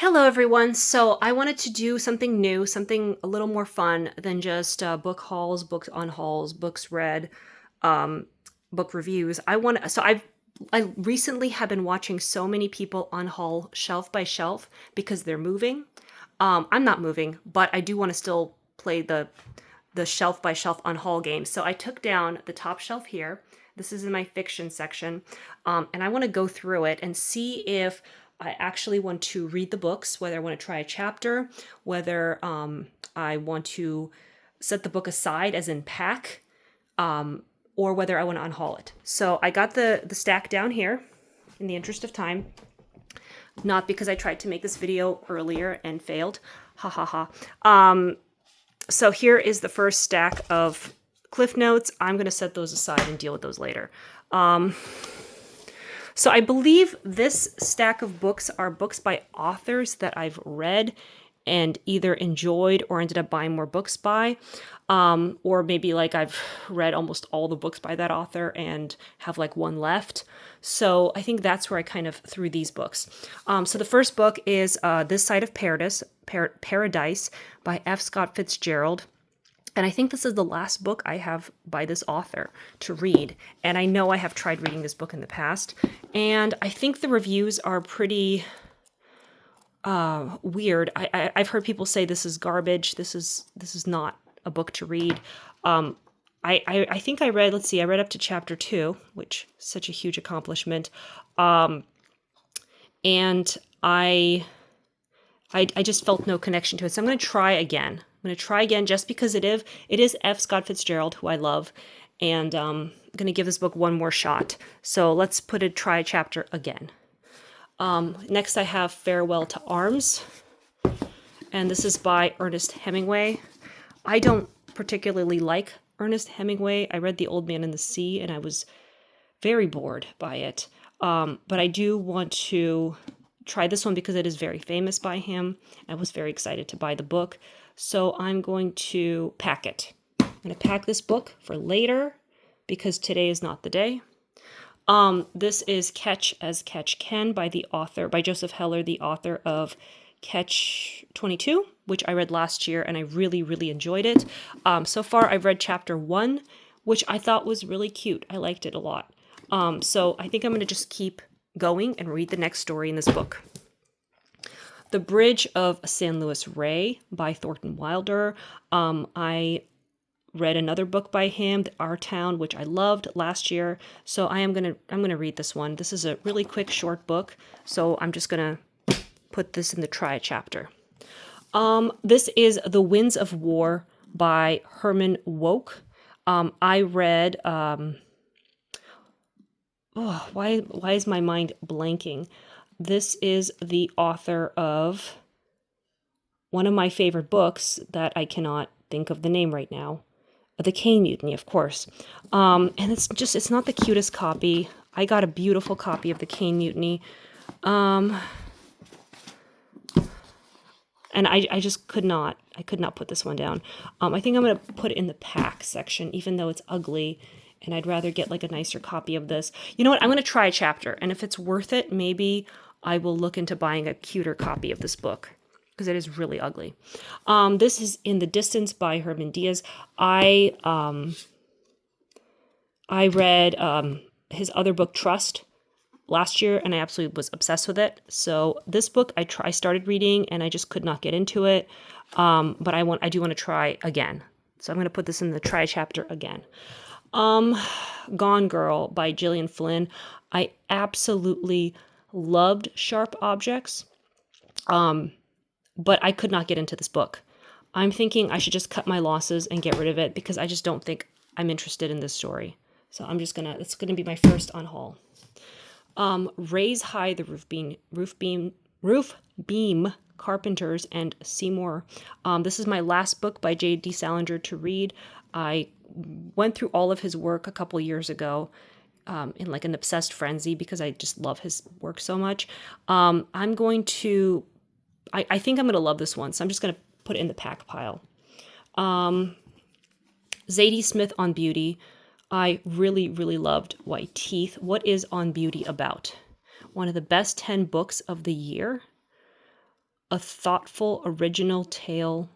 Hello, everyone. So I wanted to do something new, something a little more fun than just book hauls, book unhauls, books read, um, book reviews. I recently have been watching so many people unhaul shelf by shelf because they're moving. I'm not moving, but I do want to still play the shelf by shelf unhaul game. So I took down the top shelf here. This is in my fiction section, and I want to go through it and see if I actually want to read the books, whether I want to try a chapter, whether I want to set the book aside, as in pack, or whether I want to unhaul it. So I got the stack down here in the interest of time, not because I tried to make this video earlier and failed. Ha ha ha. So here is the first stack of Cliff Notes. I'm going to set those aside and deal with those later. So I believe this stack of books are books by authors that I've read and either enjoyed or ended up buying more books by. Or maybe like I've read almost all the books by that author and have like one left. So I think that's where I kind of threw these books. So the first book is This Side of Paradise by F. Scott Fitzgerald. And I think this is the last book I have by this author to read. And I know I have tried reading this book in the past. And I think the reviews are pretty weird. I've heard people say this is garbage. This is not a book to read. I think I read, let's see, I read up to chapter 2, which is such a huge accomplishment. And I just felt no connection to it. So I'm going to try again. I'm going to try again just because it is F. Scott Fitzgerald, who I love. And I'm going to give this book one more shot. So let's try a chapter again. Next I have Farewell to Arms. And this is by Ernest Hemingway. I don't particularly like Ernest Hemingway. I read The Old Man and the Sea and I was very bored by it. But I do want to try this one because it is very famous by him. I was very excited to buy the book. So I'm going to pack it. I'm going to pack this book for later because today is not the day. This is Catch as Catch Can by Joseph Heller, the author of Catch 22, which I read last year and I really, really enjoyed it. So far I've read chapter 1, which I thought was really cute. I liked it a lot. So I think I'm going to just keep going and read the next story in this book. The Bridge of San Luis Rey by Thornton Wilder. I read another book by him, Our Town, which I loved last year. So I'm gonna read this one. This is a really quick, short book. So I'm just gonna put this in the try chapter. This is The Winds of War by Herman Wouk. I read. Why is my mind blanking? This is the author of one of my favorite books that I cannot think of the name right now. The Cane Mutiny, of course. And it's not the cutest copy. I got a beautiful copy of The Cane Mutiny. And I just could not put this one down. I think I'm going to put it in the pack section, even though it's ugly. And I'd rather get like a nicer copy of this. You know what? I'm going to try a chapter. And if it's worth it, maybe I will look into buying a cuter copy of this book because it is really ugly. This is In the Distance by Herman Diaz. I read his other book, Trust, last year, and I absolutely was obsessed with it. So this book I started reading and I just could not get into it. But I do want to try again. So I'm going to put this in the try chapter again. Gone Girl by Gillian Flynn. I absolutely loved Sharp Objects, but I could not get into this book. I'm thinking I should just cut my losses and get rid of it because I just don't think I'm interested in this story. So it's gonna be my first unhaul. Raise High the Roof Beam Carpenters and Seymour. This is my last book by J.D. Salinger to read. I went through all of his work a couple years ago in like an obsessed frenzy because I just love his work so much. I think I'm going to love this one, so I'm just going to put it in the pack pile. Zadie Smith on Beauty. I really, really loved White Teeth. What is On Beauty about? One of the best 10 books of the year. A thoughtful, original tale,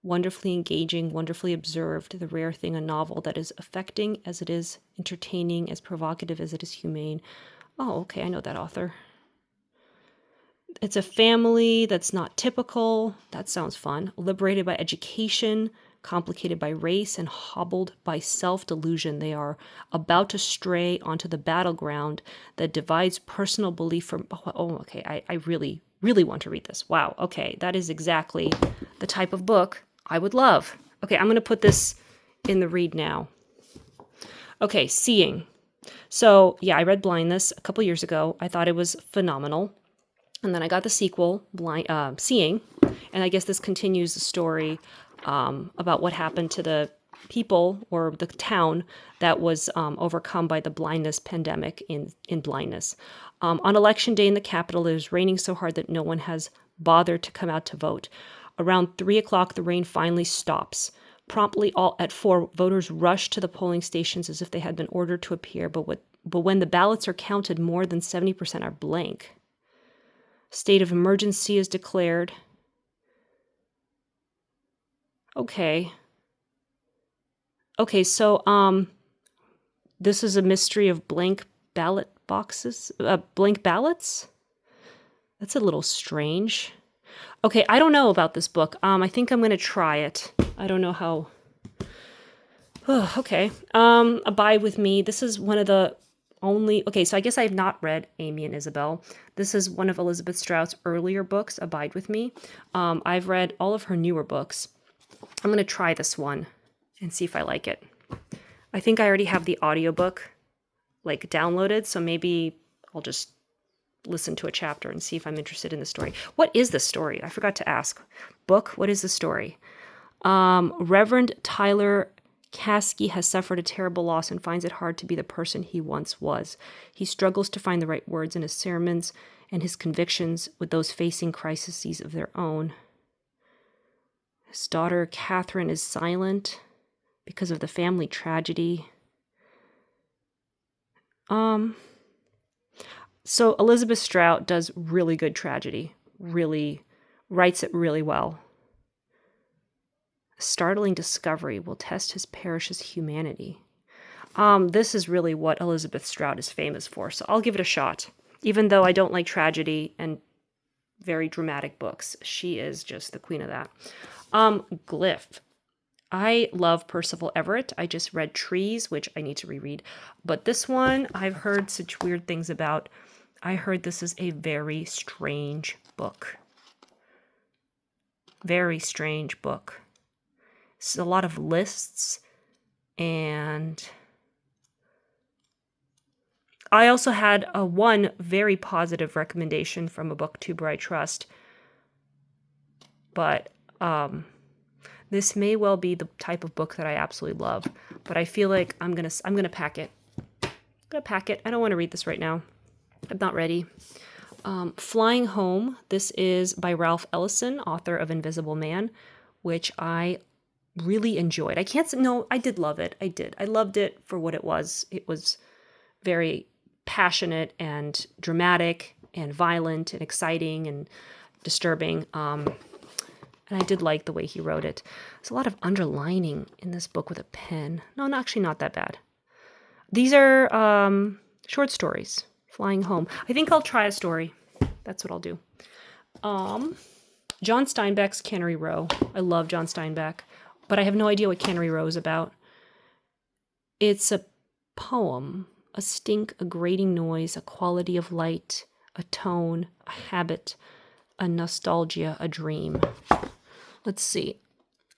wonderfully engaging, wonderfully observed, the rare thing, a novel that is affecting as it is entertaining, as provocative as it is humane. Oh, okay, I know that author. It's a family that's not typical. That sounds fun. Liberated by education, complicated by race, and hobbled by self-delusion. They are about to stray onto the battleground that divides personal belief from... Oh, okay. I really, really want to read this. Wow. Okay. That is exactly the type of book I would love. Okay. I'm going to put this in the read now. Okay. Seeing. So, yeah, I read Blindness a couple years ago. I thought it was phenomenal. And then I got the sequel, Seeing, and I guess this continues the story about what happened to the people or the town that was overcome by the blindness pandemic in Blindness. On election day in the capital, it was raining so hard that no one has bothered to come out to vote. Around 3 o'clock, the rain finally stops. Promptly at 4, voters rush to the polling stations as if they had been ordered to appear, but when the ballots are counted, more than 70% are blank. State of emergency is declared. Okay. Okay, so this is a mystery of blank ballot boxes, blank ballots? That's a little strange. Okay, I don't know about this book. I think I'm going to try it. I don't know how. Oh, okay. Abide with Me. This is one of the only... Okay, so I guess I have not read Amy and Isabel. This is one of Elizabeth Strout's earlier books, Abide with Me. I've read all of her newer books. I'm going to try this one and see if I like it. I think I already have the audiobook like downloaded, so maybe I'll just listen to a chapter and see if I'm interested in the story. What is the story? I forgot to ask. Book, what is the story? Reverend Tyler Caskey has suffered a terrible loss and finds it hard to be the person he once was. He struggles to find the right words in his sermons and his convictions with those facing crises of their own. His daughter, Catherine, is silent because of the family tragedy. So Elizabeth Strout does really good tragedy, really writes it really well. A startling discovery will test his parish's humanity. This is really what Elizabeth Strout is famous for, so I'll give it a shot. Even though I don't like tragedy and very dramatic books, she is just the queen of that. Glyph. I love Percival Everett. I just read Trees, which I need to reread. But this one, I've heard such weird things about. I heard this is a very strange book. Very strange book. It's a lot of lists. And I also had one very positive recommendation from a booktuber I trust. But this may well be the type of book that I absolutely love, but I feel like I'm gonna pack it. I'm gonna pack it. I don't want to read this right now. I'm not ready. Flying Home. This is by Ralph Ellison, author of Invisible Man, which I really enjoyed. I did love it. I did. I loved it for what it was. It was very passionate and dramatic and violent and exciting and disturbing. And I did like the way he wrote it. There's a lot of underlining in this book with a pen. No, actually not that bad. These are short stories. Flying Home. I think I'll try a story. That's what I'll do. John Steinbeck's Cannery Row. I love John Steinbeck, but I have no idea what Cannery Row is about. It's a poem, a stink, a grating noise, a quality of light, a tone, a habit, a nostalgia, a dream. Let's see.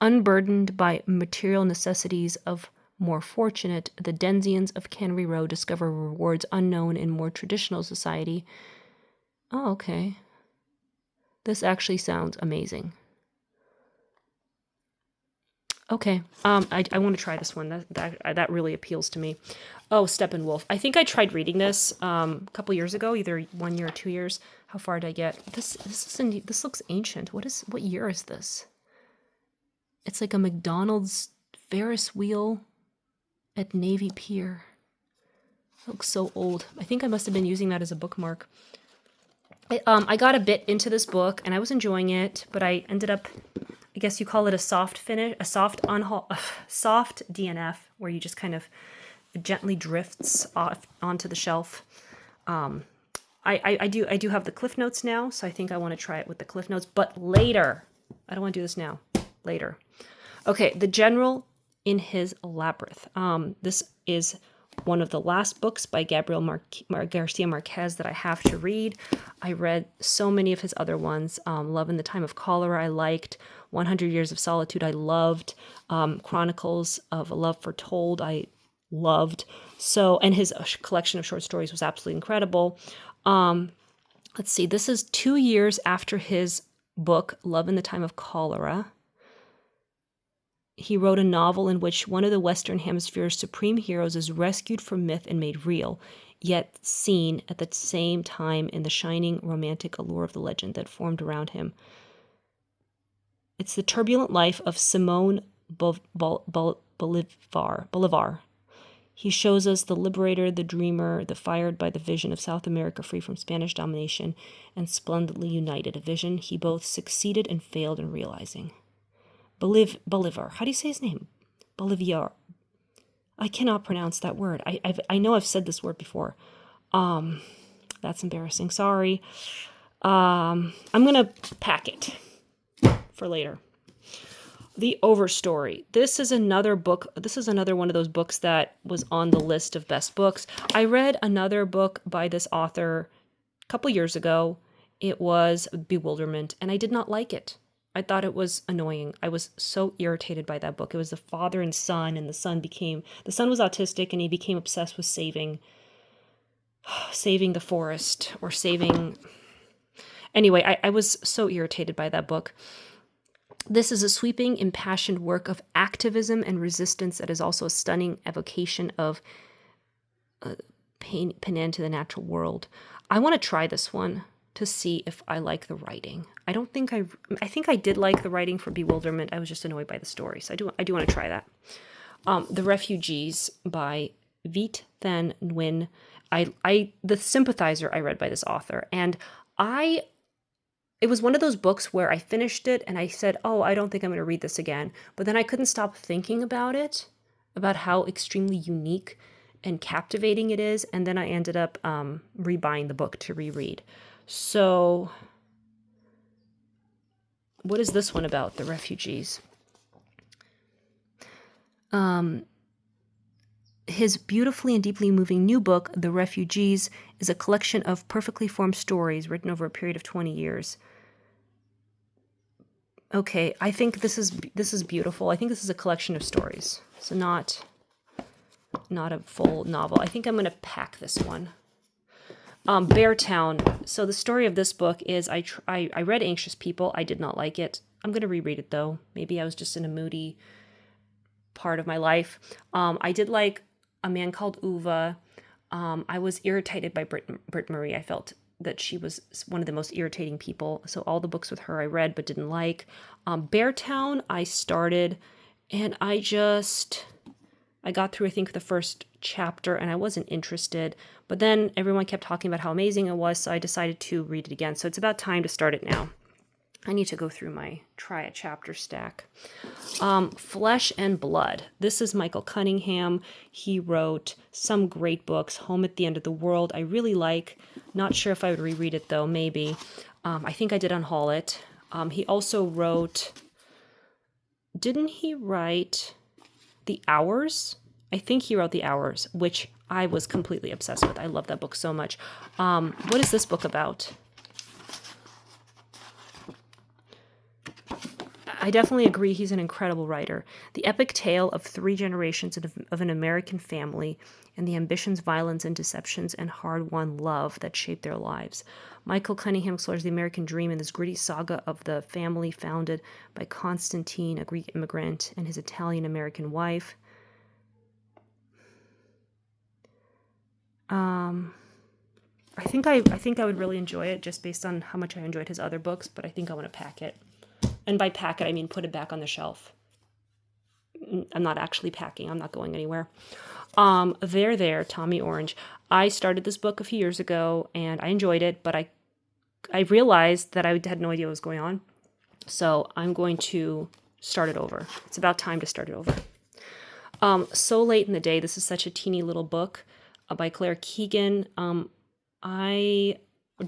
Unburdened by material necessities of more fortunate, the Denzians of Cannery Row discover rewards unknown in more traditional society. Oh, okay. This actually sounds amazing. Okay, I want to try this one. That really appeals to me. Oh, Steppenwolf. I think I tried reading this a couple years ago, either 1 year or 2 years. How far did I get? This looks ancient. What year is this? It's like a McDonald's Ferris wheel at Navy Pier. It looks so old. I think I must have been using that as a bookmark. I got a bit into this book and I was enjoying it, but I ended up, I guess you call it a soft finish, a soft unhaul, soft DNF, where you just kind of it gently drifts off onto the shelf. I do have the Cliff Notes now, so I think I want to try it with the Cliff Notes, but later. I don't want to do this now. Later. Okay, The General in His Labyrinth. This is one of the last books by Gabriel Garcia Marquez that I have to read. I read so many of his other ones. Love in the Time of Cholera I liked. 100 Years of Solitude I loved. Chronicles of a Love Foretold I loved. So, and his collection of short stories was absolutely incredible. Let's see, this is 2 years after his book, Love in the Time of Cholera. He wrote a novel in which one of the Western Hemisphere's supreme heroes is rescued from myth and made real, yet seen at the same time in the shining romantic allure of the legend that formed around him. It's the turbulent life of Simón Bolivar. He shows us the liberator, the dreamer, the fired by the vision of South America free from Spanish domination and splendidly united, a vision he both succeeded and failed in realizing. Bolivar. How do you say his name? Bolivar. I cannot pronounce that word. I know I've said this word before. That's embarrassing. Sorry. I'm going to pack it for later. The Overstory. This is another book. This is another one of those books that was on the list of best books. I read another book by this author a couple years ago. It was Bewilderment, and I did not like it. I thought it was annoying. I was so irritated by that book. It was the father and son, and the son was autistic, and he became obsessed with saving the forest or saving. Anyway, I was so irritated by that book. This is a sweeping, impassioned work of activism and resistance that is also a stunning evocation of pain into the natural world. I want to try this one to see if I like the writing. I think I did like the writing for Bewilderment. I was just annoyed by the story. So I do want to try that. The Refugees by Viet Thanh Nguyen. The Sympathizer I read by this author, and it was one of those books where I finished it and I said, oh, I don't think I'm going to read this again. But then I couldn't stop thinking about it, about how extremely unique and captivating it is. And then I ended up rebuying the book to reread. So what is this one about, The Refugees? His beautifully and deeply moving new book, The Refugees, is a collection of perfectly formed stories written over a period of 20 years. Okay, I think this is beautiful. I think this is a collection of stories, so not a full novel. I think I'm going to pack this one. Beartown. So the story of this book is I read Anxious People. I did not like it. I'm going to reread it though. Maybe I was just in a moody part of my life. I did like A Man Called Uva. I was irritated by Britt Marie. I felt that she was one of the most irritating people. So all the books with her I read but didn't like. Beartown I started and I got through I think the first chapter and I wasn't interested. But then everyone kept talking about how amazing it was, so I decided to read it again. So it's about time to start it now. I need to go through my try a chapter stack. Flesh and Blood. This is Michael Cunningham. He wrote some great books. Home at the End of the World I really like. Not sure if I would reread it though, maybe. I think I did Unhaul it. He also wrote, didn't he write The Hours? I think he wrote The Hours, which I was completely obsessed with. I love that book so much. What is this book about? I definitely agree he's an incredible writer. The epic tale of 3 generations of an American family and the ambitions, violence, and deceptions and hard-won love that shaped their lives. Michael Cunningham explores the American dream in this gritty saga of the family founded by Constantine, a Greek immigrant, and his Italian-American wife. I think I would really enjoy it just based on how much I enjoyed his other books, but I think I want to pack it. And by pack it, I mean put it back on the shelf. I'm not actually packing. I'm not going anywhere. There, Tommy Orange. I started this book a few years ago, and I enjoyed it, but I I realized that I had no idea what was going on. So I'm going to start it over. It's about time to start it over. So Late in the Day. This is such a teeny little book by Claire Keegan. I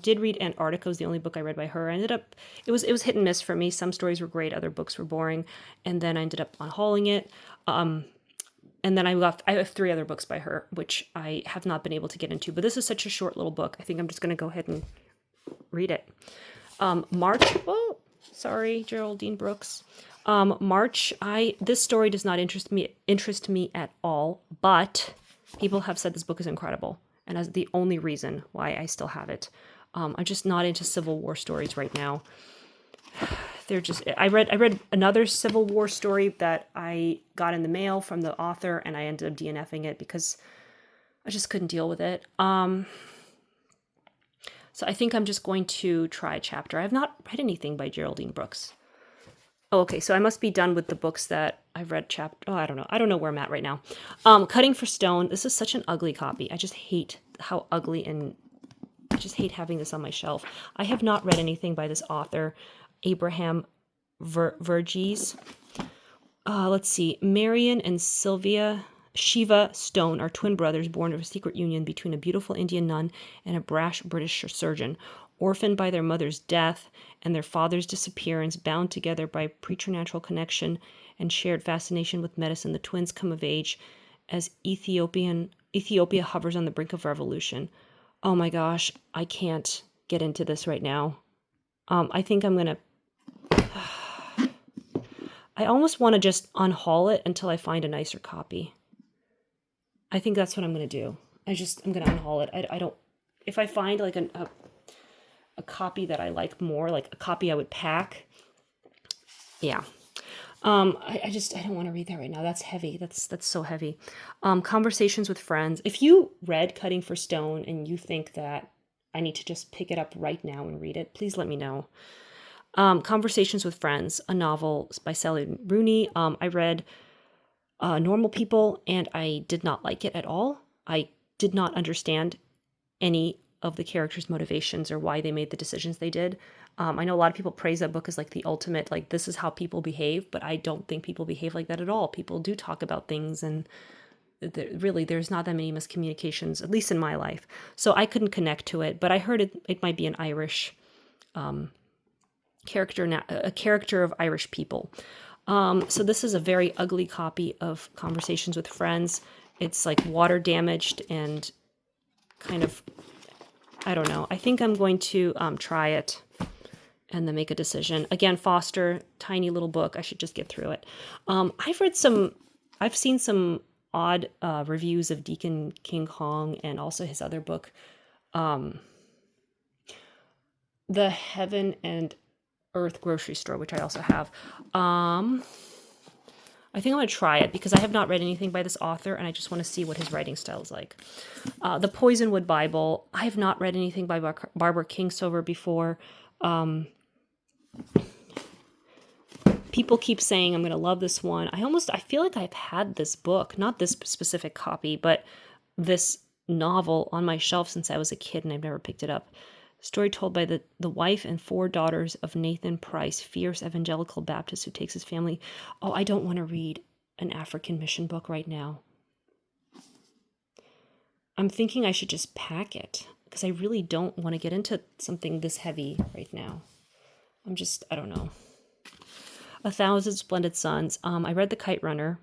did read Antarctica. Was the only book I read by her. I ended up it was hit and miss for me. Some stories were great, other books were boring, and then I ended up unhauling it. And then I have 3 other books by her, which I have not been able to get into. But this is such a short little book. I think I'm just going to go ahead and read it. March. Oh, sorry, Geraldine Brooks. March. This story does not interest me at all. But people have said this book is incredible, and that's the only reason why I still have it. I'm just not into Civil War stories right now. They're just. I read another Civil War story that I got in the mail from the author, and I ended up DNFing it because I just couldn't deal with it. So I think I'm just going to try a chapter. I have not read anything by Geraldine Brooks. Oh, okay. So I must be done with the books that I've read. Oh, I don't know. I don't know where I'm at right now. Cutting for Stone. This is such an ugly copy. I just hate how ugly, and I just hate having this on my shelf. I have not read anything by this author, Abraham Verghese. Let's see. Marion and Shiva Stone are twin brothers born of a secret union between a beautiful Indian nun and a brash British surgeon. Orphaned by their mother's death and their father's disappearance, bound together by preternatural connection and shared fascination with medicine, the twins come of age as Ethiopia hovers on the brink of revolution. Oh my gosh, I can't get into this right now. I think I'm going to... I almost want to just unhaul it until I find a nicer copy. I think that's what I'm going to do. I'm going to unhaul it. I don't... If I find like a copy that I like more, like a copy I would pack. Yeah. I don't want to read that right now. That's heavy. That's so heavy. Conversations with Friends. If you read Cutting for Stone and you think that I need to just pick it up right now and read it, please let me know. Conversations with Friends, a novel by Sally Rooney. I read Normal People, and I did not like it at all. I did not understand any of the characters' motivations or why they made the decisions they did. I know a lot of people praise that book as like the ultimate, like this is how people behave, but I don't think people behave like that at all. People do talk about things, and really there's not that many miscommunications, at least in my life. So I couldn't connect to it, but I heard it might be an Irish a character of Irish people. So this is a very ugly copy of Conversations with Friends. It's like water damaged and kind of, I don't know. I think I'm going to try it and then make a decision. Again, Foster, tiny little book. I should just get through it. I've seen some odd reviews of Deacon King Kong and also his other book, The Heaven and Earth Grocery Store, which I also have. I think I'm going to try it because I have not read anything by this author, and I just want to see what his writing style is like. The Poisonwood Bible. I have not read anything by Barbara Kingsolver before. People keep saying I'm going to love this one. I feel like I've had this book, not this specific copy, but this novel on my shelf since I was a kid, and I've never picked it up. Story told by the wife and 4 daughters of Nathan Price, fierce evangelical Baptist who takes his family. Oh, I don't want to read an African mission book right now. I'm thinking I should just pack it because I really don't want to get into something this heavy right now. I don't know. 1,000 Splendid Suns. I read The Kite Runner.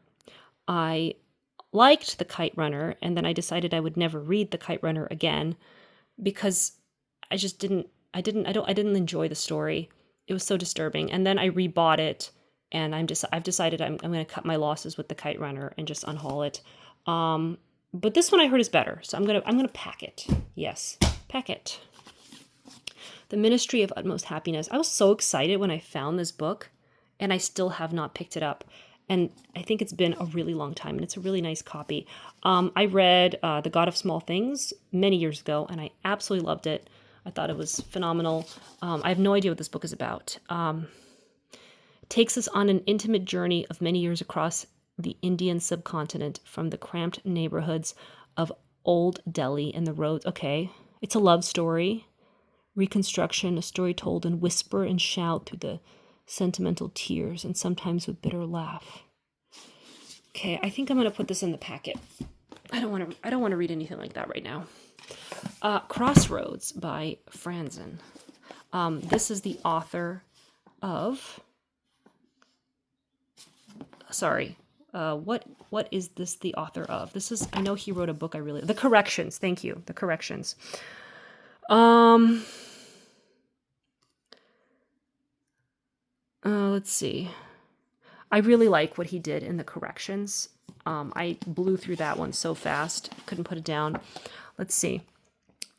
I liked The Kite Runner, and then I decided I would never read The Kite Runner again because I just didn't enjoy the story. It was so disturbing. And then I rebought it, and I've decided I'm going to cut my losses with The Kite Runner and just unhaul it. But this one I heard is better, so I'm going to pack it. Yes, pack it. The Ministry of Utmost Happiness. I was so excited when I found this book, and I still have not picked it up. And I think it's been a really long time, and it's a really nice copy. I read The God of Small Things many years ago, and I absolutely loved it. I thought it was phenomenal. I have no idea what this book is about. Takes us on an intimate journey of many years across the Indian subcontinent, from the cramped neighborhoods of Old Delhi and the roads. Okay, it's a love story. reconstruction, a story told in whisper and shout through the sentimental tears and sometimes with bitter laugh. Okay, I think I'm going to put this in the packet. I don't want to read anything like that right now. Crossroads by Franzen. This is the author of... Sorry. What is this the author of? This is... I know he wrote a book I really... The Corrections. Thank you. The Corrections. Let's see. I really like what he did in The Corrections. I blew through that one so fast. Couldn't put it down. Let's see.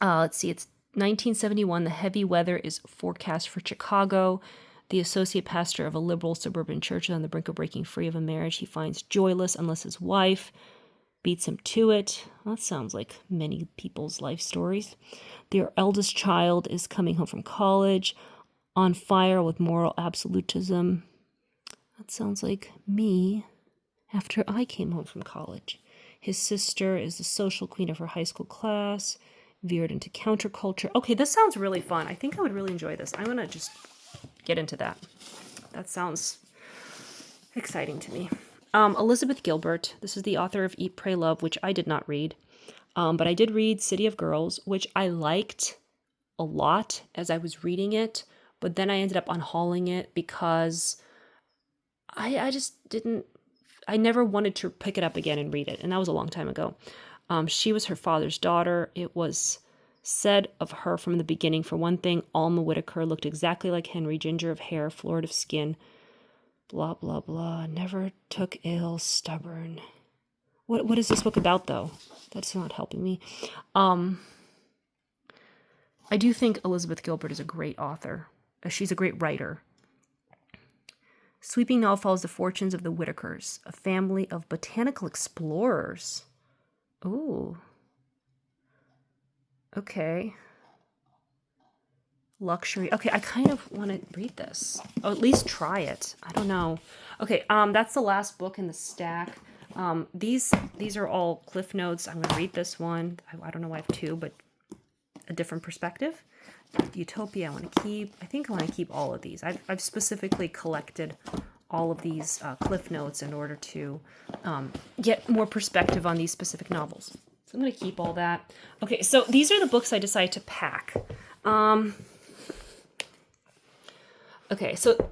It's 1971. The heavy weather is forecast for Chicago. The associate pastor of a liberal suburban church is on the brink of breaking free of a marriage he finds joyless unless his wife beats him to it. Well, that sounds like many people's life stories. Their eldest child is coming home from college, on fire with moral absolutism. That sounds like me after I came home from college. His sister is the social queen of her high school class, veered into counterculture. Okay, this sounds really fun. I think I would really enjoy this. I'm going to just get into that. That sounds exciting to me. Elizabeth Gilbert. This is the author of Eat, Pray, Love, which I did not read. But I did read City of Girls, which I liked a lot as I was reading it. But then I ended up unhauling it because I just didn't... I never wanted to pick it up again and read it. And that was a long time ago. She was her father's daughter. It was said of her from the beginning, for one thing, Alma Whitaker looked exactly like Henry, ginger of hair, florid of skin, blah, blah, blah, never took ill, stubborn. What is this book about, though? That's not helping me. I do think Elizabeth Gilbert is a great author. She's a great writer. Sweeping novel follows the fortunes of the Whitakers, a family of botanical explorers. Ooh. Okay. Luxury. Okay, I kind of want to read this. Or at least try it. I don't know. Okay, that's the last book in the stack. These are all Cliff Notes. I'm going to read this one. I don't know why I have two, but a different perspective. Utopia, I think I want to keep all of these. I've specifically collected all of these Cliff Notes in order to get more perspective on these specific novels. So I'm going to keep all that. Okay, so these are the books I decided to pack. Okay, so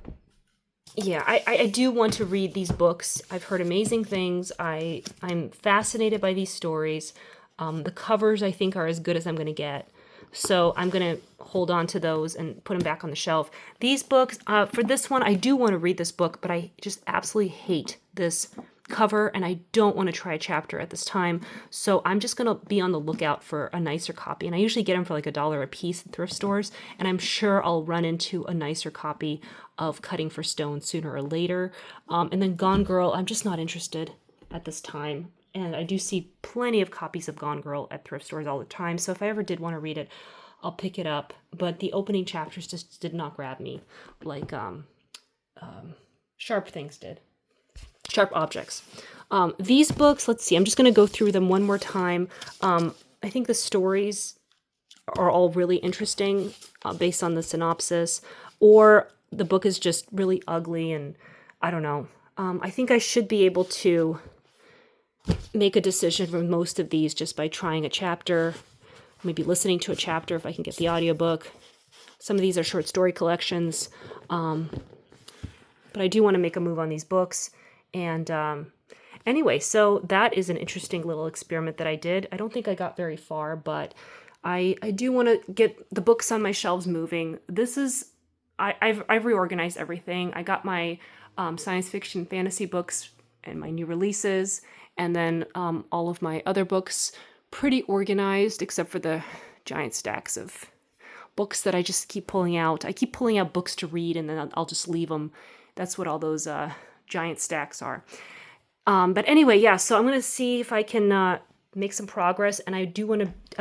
yeah, I do want to read these books. I've heard amazing things. I'm fascinated by these stories. The covers, I think, are as good as I'm going to get. So I'm going to hold on to those and put them back on the shelf. These books, for this one, I do want to read this book, but I just absolutely hate this cover, and I don't want to try a chapter at this time. So I'm just going to be on the lookout for a nicer copy. And I usually get them for like $1 a piece in thrift stores, and I'm sure I'll run into a nicer copy of Cutting for Stone sooner or later. And then Gone Girl, I'm just not interested at this time. And I do see plenty of copies of Gone Girl at thrift stores all the time. So if I ever did want to read it, I'll pick it up. But the opening chapters just did not grab me like Sharp Things did. Sharp Objects. These books, let's see. I'm just going to go through them one more time. I think the stories are all really interesting based on the synopsis. Or the book is just really ugly and I don't know. I think I should be able to make a decision for most of these just by trying a chapter, maybe listening to a chapter if I can get the audiobook. Some of these are short story collections, but I do want to make a move on these books. And anyway, so that is an interesting little experiment that I did. I don't think I got very far, but I do want to get the books on my shelves moving. This is, I've reorganized everything. I got my science fiction fantasy books and my new releases, and then all of my other books pretty organized, except for the giant stacks of books that I just keep pulling out. I keep pulling out books to read, and then I'll just leave them. That's what all those giant stacks are. But anyway, yeah, so I'm going to see if I can make some progress, and I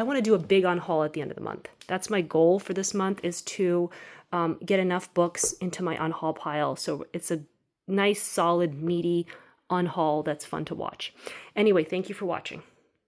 want to do a big unhaul at the end of the month. That's my goal for this month, is to get enough books into my unhaul pile, so it's a nice, solid, meaty unhaul that's fun to watch. Anyway, thank you for watching.